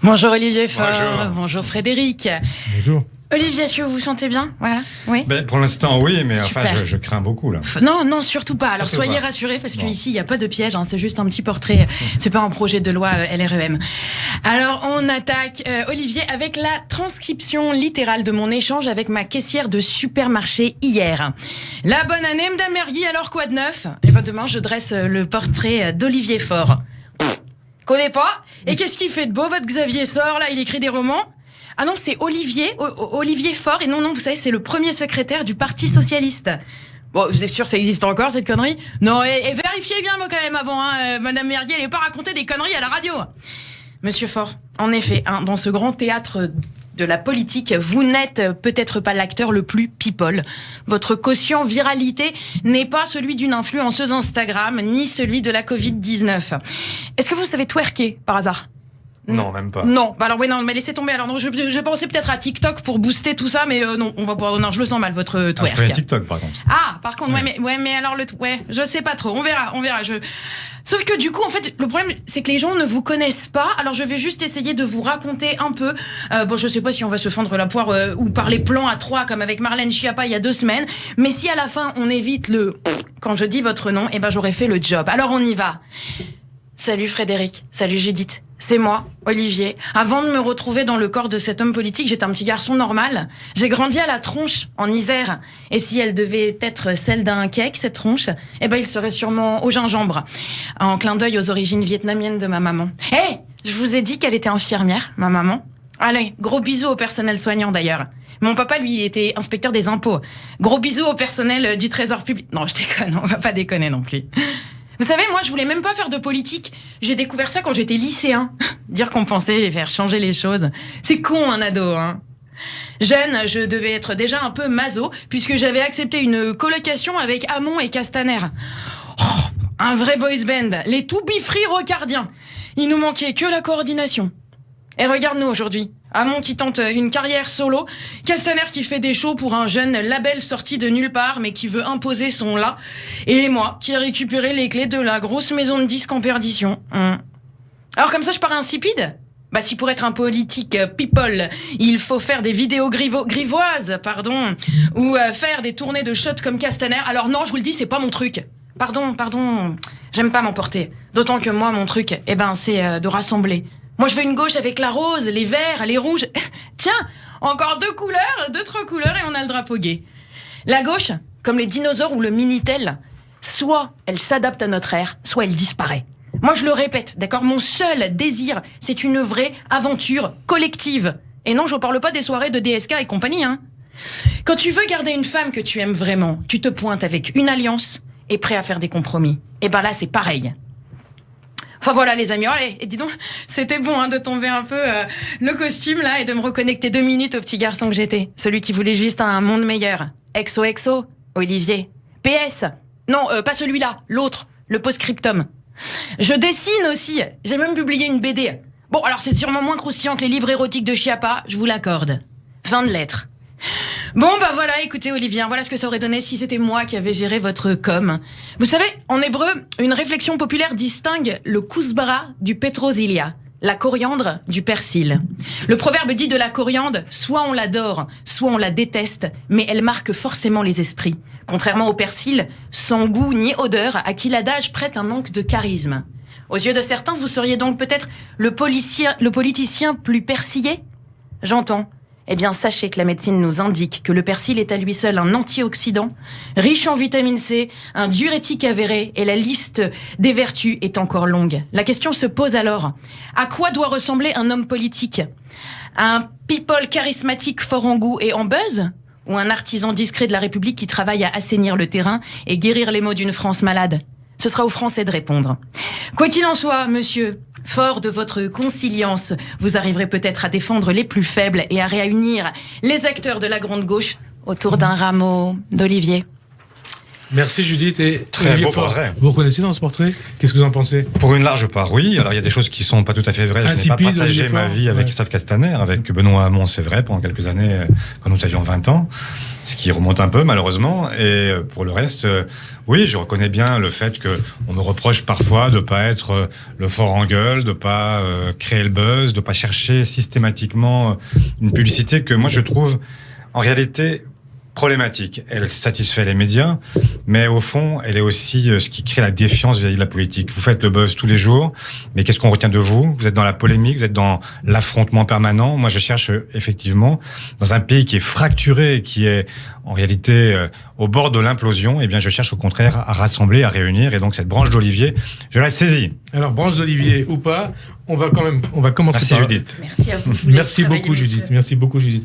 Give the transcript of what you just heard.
Bonjour Olivier Faure, Bonjour Frédéric. Bonjour. Olivier, est-ce que vous vous sentez bien? Voilà. Oui. Pour l'instant, oui, mais Super. enfin, je crains beaucoup là. Non, surtout pas. Alors Surtout soyez pas. rassurés parce Bon. qu'ici, il n'y a pas de piège, c'est juste un petit portrait. C'est pas un projet de loi LREM. Alors, on attaque, Olivier, avec la transcription littérale de mon échange avec ma caissière de supermarché hier. La bonne année, Madame Mergui, alors quoi de neuf? Et ben demain, je dresse le portrait d'Olivier Faure. Connais pas? Et qu'est-ce qu'il fait de beau, votre Xavier Sort, là? Il écrit des romans? Ah non, c'est Olivier Faure. Et non, vous savez, c'est le premier secrétaire du Parti Socialiste. Bon, vous êtes sûr que ça existe encore, cette connerie? Non, et vérifiez bien, moi, quand même, avant, Madame Merguier, elle n'est pas raconté des conneries à la radio. Monsieur Faure, en effet, dans ce grand théâtre de la politique, vous n'êtes peut-être pas l'acteur le plus people. Votre quotient viralité n'est pas celui d'une influenceuse Instagram, ni celui de la Covid-19. Est-ce que vous savez twerker, par hasard? Non, même pas. Non, alors non, mais laissez tomber. Alors non, je pensais peut-être à TikTok pour booster tout ça, mais non, on va pas. Non, je le sens mal votre twerk. Je connais TikTok par contre. Ah, par contre, mais alors je sais pas trop. On verra. Sauf que du coup, en fait, le problème, c'est que les gens ne vous connaissent pas. Alors je vais juste essayer de vous raconter un peu. Je sais pas si on va se fendre la poire ou par les plans à trois comme avec Marlène Schiappa il y a 2 semaines. Mais si à la fin on évite le quand je dis votre nom, j'aurais fait le job. Alors on y va. Salut Frédéric. Salut Judith. C'est moi, Olivier. Avant de me retrouver dans le corps de cet homme politique, j'étais un petit garçon normal. J'ai grandi à la tronche, en Isère. Et si elle devait être celle d'un cake, cette tronche, il serait sûrement au gingembre. En clin d'œil aux origines vietnamiennes de ma maman. Je vous ai dit qu'elle était infirmière, ma maman. Allez, gros bisous au personnel soignant d'ailleurs. Mon papa, lui, il était inspecteur des impôts. Gros bisous au personnel du trésor public. Non, je déconne, on va pas déconner non plus. Vous savez, moi, je voulais même pas faire de politique. J'ai découvert ça quand j'étais lycéen. Dire qu'on pensait faire changer les choses. C'est con, un ado, hein. Jeune, je devais être déjà un peu maso, puisque j'avais accepté une colocation avec Hamon et Castaner. Oh, un vrai boys band. Les To Be Free rocardiens. Il nous manquait que la coordination. Et regarde-nous aujourd'hui. Hamon qui tente une carrière solo, Castaner qui fait des shows pour un jeune label sorti de nulle part mais qui veut imposer son là, et moi qui ai récupéré les clés de la grosse maison de disques en perdition. Alors comme ça je parais insipide? Si pour être un politique people, il faut faire des vidéos grivoises, ou faire des tournées de shots comme Castaner, alors non, je vous le dis, c'est pas mon truc. Pardon, j'aime pas m'emporter. D'autant que moi, mon truc, c'est de rassembler. Moi, je veux une gauche avec la rose, les verts, les rouges. Tiens, encore 2 couleurs, 2-3 couleurs et on a le drapeau gay. La gauche, comme les dinosaures ou le Minitel, soit elle s'adapte à notre ère, soit elle disparaît. Moi, je le répète, d'accord? Mon seul désir, c'est une vraie aventure collective. Et non, je ne parle pas des soirées de DSK et compagnie, hein. Quand tu veux garder une femme que tu aimes vraiment, tu te pointes avec une alliance et prêt à faire des compromis. Et là, c'est pareil. Enfin voilà les amis, allez, et dis donc, c'était bon de tomber un peu le costume là et de me reconnecter 2 minutes au petit garçon que j'étais. Celui qui voulait juste un monde meilleur. XOXO, Olivier. PS, non, pas celui-là, l'autre, le post-scriptum. Je dessine aussi, j'ai même publié une BD. Bon, alors c'est sûrement moins croustillant que les livres érotiques de Schiappa, je vous l'accorde. Fin de lettre. Bon, voilà, écoutez Olivier, voilà ce que ça aurait donné si c'était moi qui avais géré votre com. Vous savez, en hébreu, une réflexion populaire distingue le kousbara du petrozilia, la coriandre du persil. Le proverbe dit de la coriandre, soit on l'adore, soit on la déteste, mais elle marque forcément les esprits. Contrairement au persil, sans goût ni odeur, à qui l'adage prête un manque de charisme. Aux yeux de certains, vous seriez donc peut-être le politicien plus persillé? J'entends. Eh bien, sachez que la médecine nous indique que le persil est à lui seul un antioxydant, riche en vitamine C, un diurétique avéré, et la liste des vertus est encore longue. La question se pose alors, à quoi doit ressembler un homme politique? Un people charismatique fort en goût et en buzz? Ou un artisan discret de la République qui travaille à assainir le terrain et guérir les maux d'une France malade? Ce sera aux Français de répondre. Quoi qu'il en soit, monsieur, fort de votre conciliance, vous arriverez peut-être à défendre les plus faibles et à réunir les acteurs de la grande gauche autour d'un rameau d'olivier. Merci Judith. Et Très Olivier beau Faure, portrait. vous reconnaissez dans ce portrait? Qu'est-ce que vous en pensez? Pour une large part, oui. Alors, il y a des choses qui sont pas tout à fait vraies. Je n'ai pas Insipide, partagé Olivier ma Faure. vie avec Ouais. Christophe Castaner, avec Benoît Hamon, c'est vrai, pendant quelques années, quand nous avions 20 ans. Ce qui remonte un peu, malheureusement. Et pour le reste, oui, je reconnais bien le fait qu'on me reproche parfois de ne pas être le fort en gueule, de ne pas créer le buzz, de ne pas chercher systématiquement une publicité que moi, je trouve, en réalité, problématique. Elle satisfait les médias, mais au fond, elle est aussi ce qui crée la défiance vis-à-vis de la politique. Vous faites le buzz tous les jours, mais qu'est-ce qu'on retient de vous? Vous êtes dans la polémique, vous êtes dans l'affrontement permanent. Moi, je cherche effectivement, dans un pays qui est fracturé, qui est en réalité au bord de l'implosion, eh bien, je cherche au contraire à rassembler, à réunir. Et donc, cette branche d'olivier, je la saisis. Alors, branche d'olivier ou pas, on va commencer Merci par... Judith. Merci à vous. Je vous laisse Merci travailler, beaucoup messieurs. Judith. Merci beaucoup Judith.